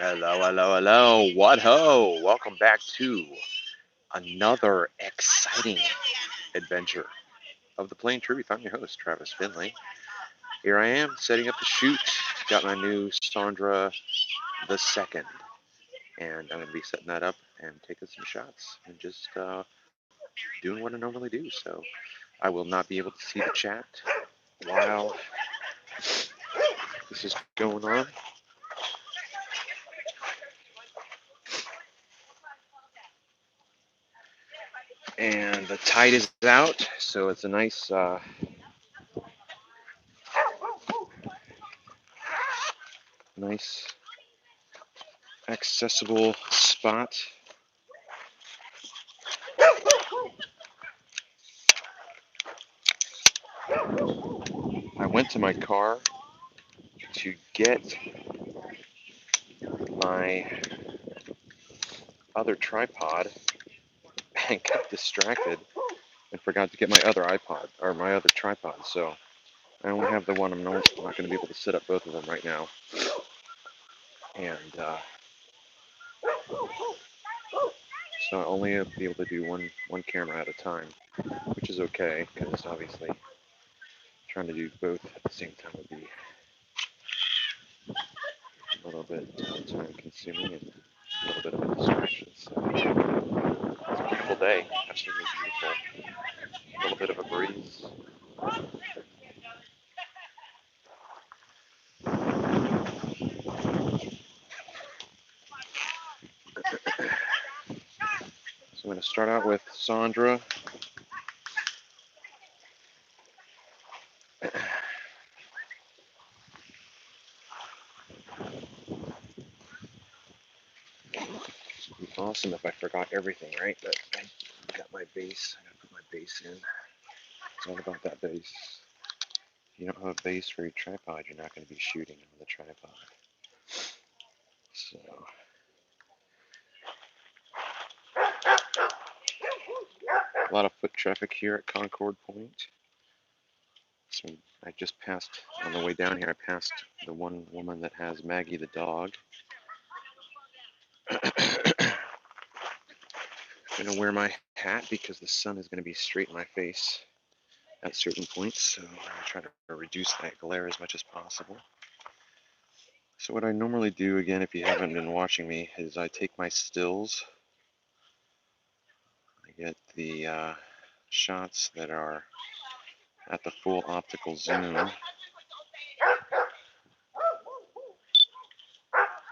Hello, hello, hello. What ho? Welcome back to another exciting adventure of the Plain Truth. I'm your host, Travis Finley. Here I am setting up the shoot. Got my new Sandra the Second, and I'm going to be setting that up and taking some shots and just doing what I normally do. So I will not be able to see the chat while this is going on. And the tide is out, so it's a nice accessible spot. I went to my car to get my other tripod and got distracted and forgot to get my other iPod or my other tripod. So I only have the one. I'm not going to be able to set up both of them right now. And so I only be able to do one camera at a time, which is okay because obviously trying to do both at the same time would be a little bit time consuming and a little bit of a distraction. So it's a beautiful day, absolutely beautiful. A little bit of a breeze. So I'm going to start out with Sandra. It'd be awesome if I forgot everything, right? But I got my base. I got to put my base in. It's all about that base. If you don't have a base for your tripod, you're not going to be shooting on the tripod. So a lot of foot traffic here at Concord Point. So I just passed on the way down here. I passed the one woman that has Maggie the dog. I'm going to wear my hat because the sun is going to be straight in my face at certain points. So I'm going to try to reduce that glare as much as possible. So what I normally do, again, if you haven't been watching me, is I take my stills. I get the shots that are at the full optical zoom. And it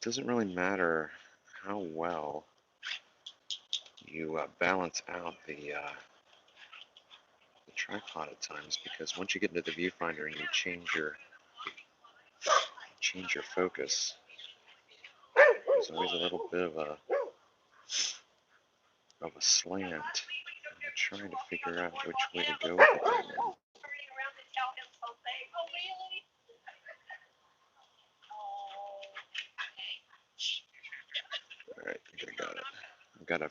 doesn't really matter how well you balance out the tripod at times, because once you get into the viewfinder and you change your focus, there's always a little bit of a slant. I'm trying to figure out which way to go with it right now. All right, I think I got it.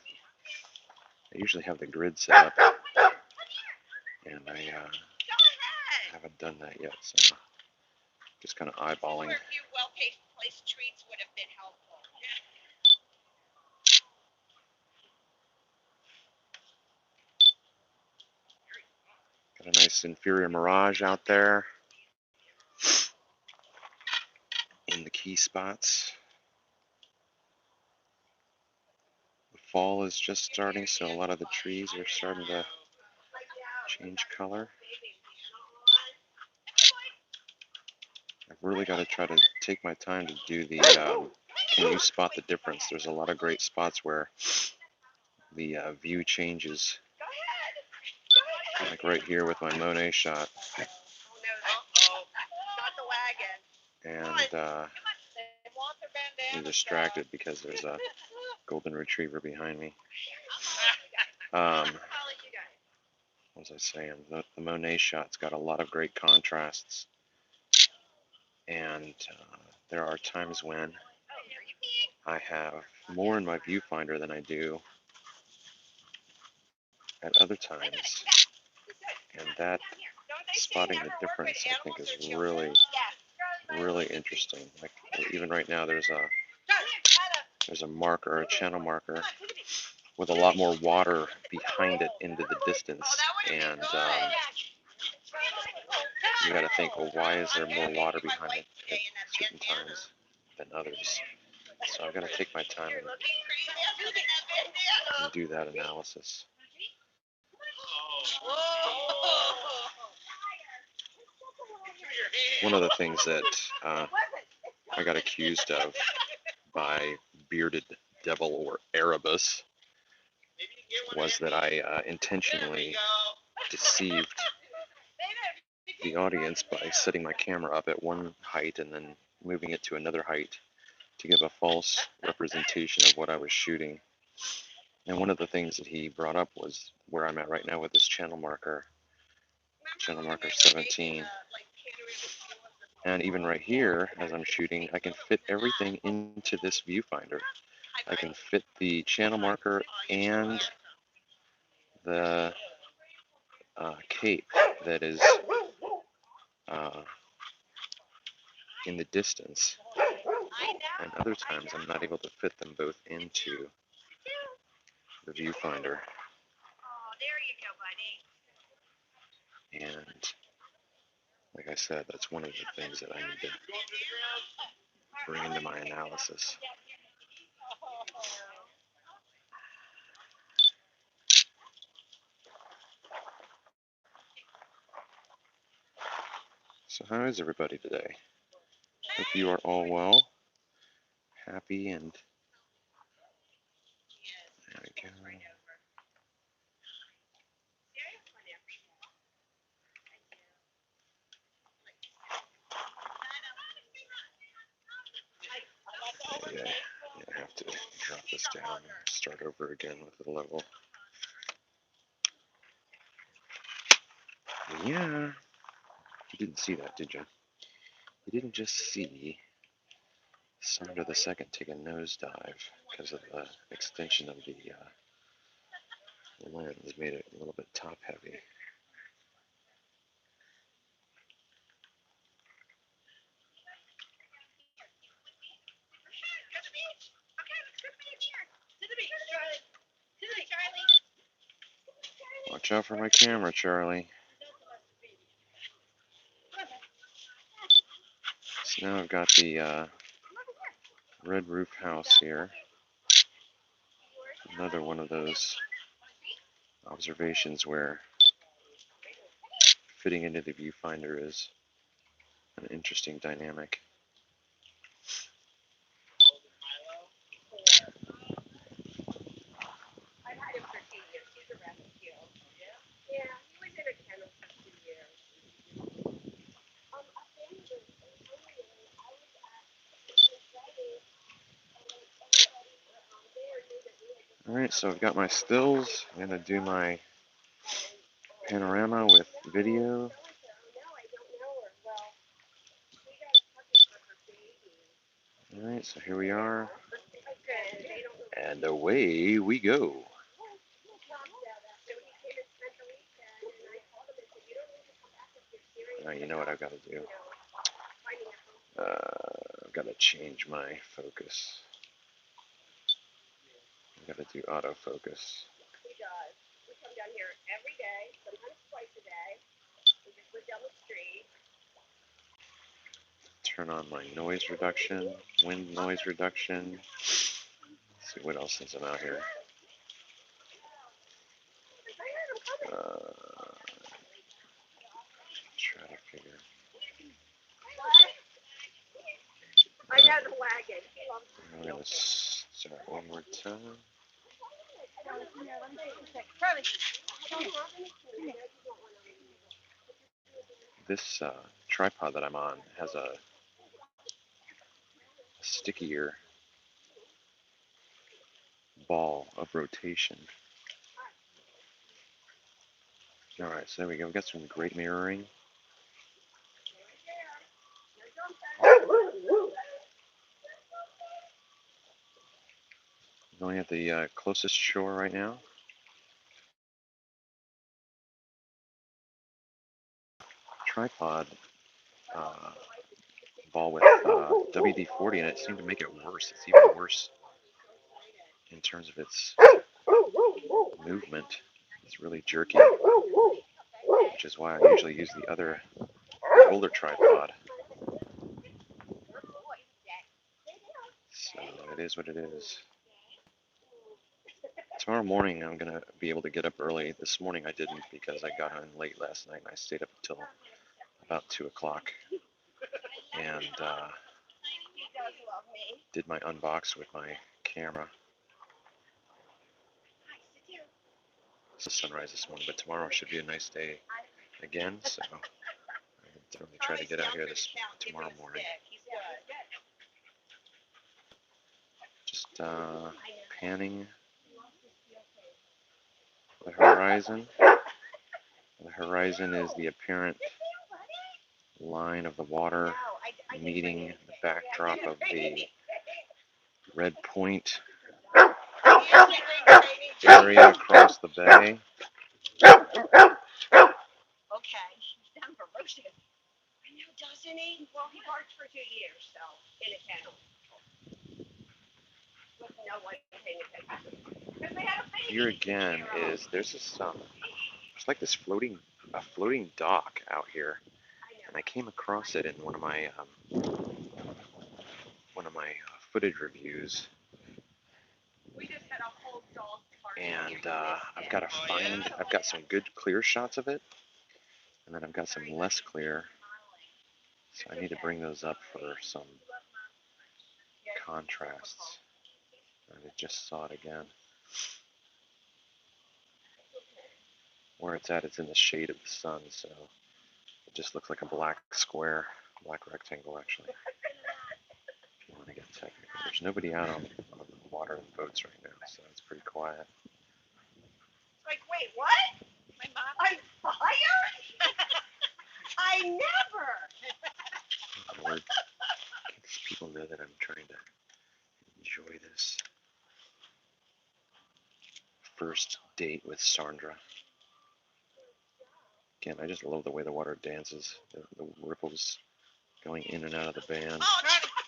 I usually have the grid set up, and I haven't done that yet, so just kind of eyeballing. Got a nice inferior mirage out there in the key spots. The fall is just starting, so a lot of the trees are starting to change color. I've really got to try to take my time to do the can you spot the difference? There's a lot of great spots where the view changes, like right here with my Monet shot. And I'm distracted because there's a golden retriever behind me. What was I saying? The Monet shot's got a lot of great contrasts And there are times when I have more in my viewfinder than I do at other times. And that spotting the difference, I think, is really, really interesting. Like even right now, there's a marker, a channel marker, with a lot more water behind it into the distance, and you got to think, well, why is there more water behind it at certain times than others? So I've got to take my time and do that analysis. One of the things that I got accused of by Bearded Devil or Erebus was that I intentionally deceived the audience by setting my camera up at one height and then moving it to another height to give a false representation of what I was shooting. And one of the things that he brought up was where I'm at right now with this channel marker 17. And even right here, as I'm shooting, I can fit everything into this viewfinder. I can fit the channel marker and the cape that is in the distance. And other times I'm not able to fit them both into the viewfinder. And like I said, that's one of the things that I need to bring into my analysis. So how is everybody today? Hope you are all well, happy, and there we go. Yeah, I have to drop this down and start over again with the level. Yeah, you didn't see that, did you? You didn't just see Summer the Second take a nosedive because of the extension of the lens made it a little bit top heavy. Watch out for my camera, Charlie. So now I've got the red roof house here. Another one of those observations where fitting into the viewfinder is an interesting dynamic. Alright, so I've got my stills. I'm going to do my panorama with video. Alright, so here we are. And away we go. Now you know what I've got to do. I've got to change my focus. I've got to do autofocus. Turn on my noise reduction, wind noise reduction. Let's see what else since I'm out here. Try to figure. I'm going to start one more time. This tripod that I'm on has a stickier ball of rotation. Alright, so there we go. We've got some great mirroring. at the closest shore right now. Tripod ball with WD-40 and it seemed to make it worse. It's even worse in terms of its movement. It's really jerky, which is why I usually use the other older tripod. So it is what it is. Tomorrow morning I'm going to be able to get up early. This morning I didn't because I got on late last night and I stayed up until about 2 o'clock and did my unbox with my camera. It's the sunrise this morning, but tomorrow should be a nice day again, so I'll definitely try to get out here tomorrow morning. Just panning the horizon. The horizon is the apparent line of the water meeting the backdrop of the Red Point area across the bay. Okay, he's done ferocious. I know, doesn't he? Well, he barked for 2 years, so in a kennel. With no one paying attention. Here again is there's like this floating dock out here, and I came across it in one of my footage reviews. And I've got some good clear shots of it, and then I've got some less clear, so I need to bring those up for some contrasts. And I just saw it again. Where it's at, it's in the shade of the sun, so it just looks like a black square, black rectangle actually. If you want to get technical. There's nobody out on the water and boats right now, so it's pretty quiet. Like, wait, what? My mom? I'm fired? I never. Lord, these people know that I'm trying to enjoy this first date with Sandra. Again, I just love the way the water dances, the ripples going in and out of the band. Oh,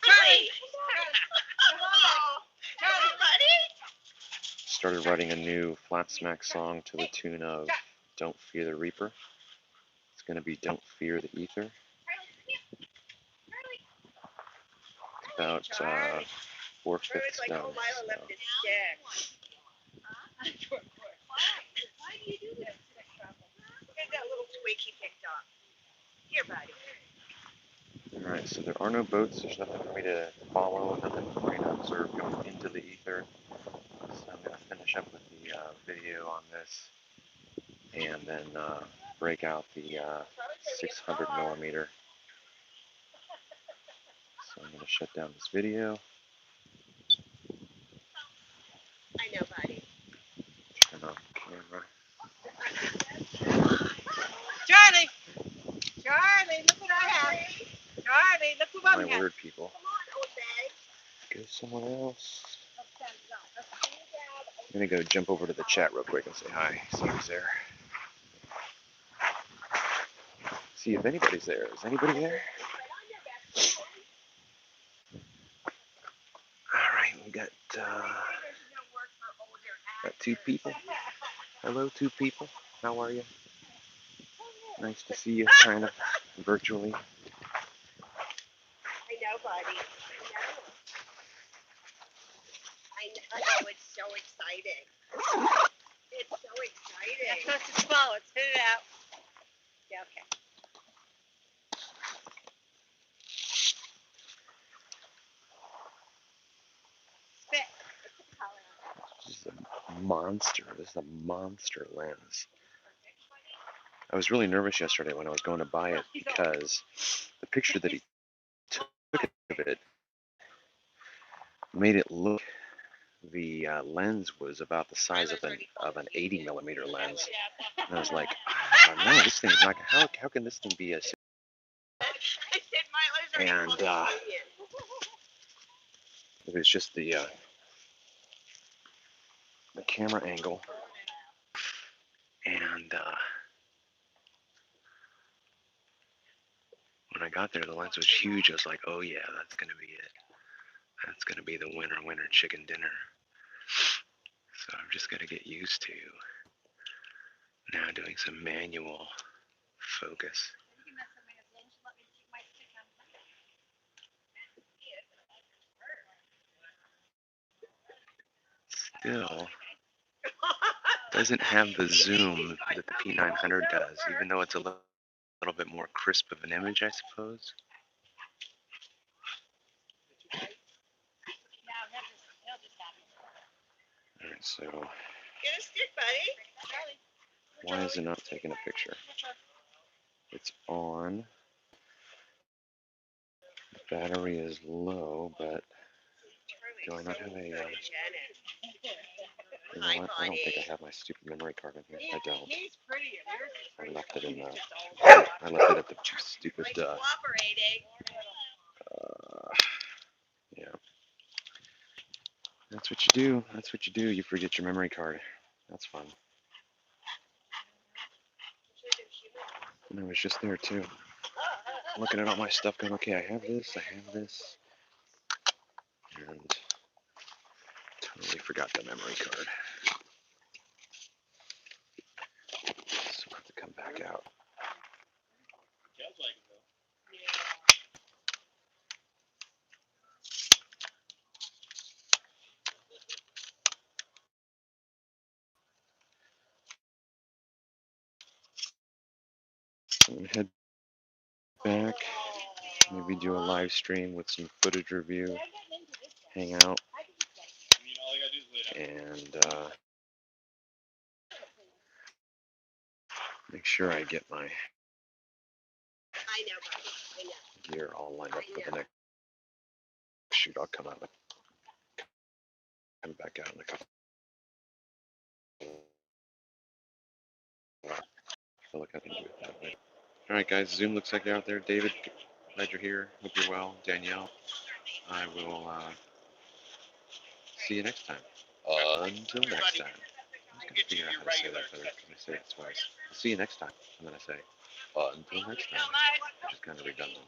Charlie! Charlie, buddy! Started writing a new Flat Smack song to the tune of Don't Fear the Reaper. It's going to be Don't Fear the Ether. It's about 4/5 done. So. Left his stick. Why do you do this? Here's that little twig he picked up. Here, buddy. Alright, so there are no boats. There's nothing for me to follow, nothing for me to observe going into the ether. So I'm going to finish up with the video on this and then break out the 600 millimeter. So I'm going to shut down this video. I know, buddy. Turn off the camera. Charlie! Charlie, look what I have. Charlie, look what I have. My word, people. Come on, Jose. Go somewhere else. I'm going to go jump over to the chat real quick and say hi. See who's there. See if anybody's there. Is anybody there? Alright, we got 2 people. Hello, 2 people. How are you? Nice to see you, kind of, virtually. I know, buddy. I know, it's so exciting. It's so exciting. That's supposed to swallow it. Spit it out. Yeah, okay. Spit. This is a monster. This is a monster lens. I was really nervous yesterday when I was going to buy it because the picture that he took of it made it look the lens was about the size of an 80 millimeter lens. And I was like, no, this thing's not. How can this thing be a? And it was just the the camera angle. And when I got there, the lens was huge. I was like, oh yeah, that's going to be it. That's going to be the winner chicken dinner. So I've just got to get used to now doing some manual focus. Still doesn't have the zoom that the P900 does, even though it's a little bit more crisp of an image, I suppose. Alright, so Get a stick, buddy. why is it not taking a picture? It's on. The battery is low, but do I not have a... you know what? I don't think I have my stupid memory card in here. I don't. I left it in the... I left it at the stupid... yeah. That's what you do. That's what you do. You forget your memory card. That's fun. And I was just there too. Looking at all my stuff going, okay, I have this, and totally forgot the memory card. So I have to come back out. I'm gonna head back, maybe do a live stream with some footage review, hang out, and make sure I get my gear all lined up for the next shoot. I'll come back out in a couple. I feel like I can do it that way. All right, guys. Zoom looks like you're out there. David, glad you're here. Hope you're well. Danielle, I will see you next time. Until next time. I'm just gonna figure out how to say that better. I'm gonna say it twice. See you next time. I'm gonna say until next time, which is kind of redundant.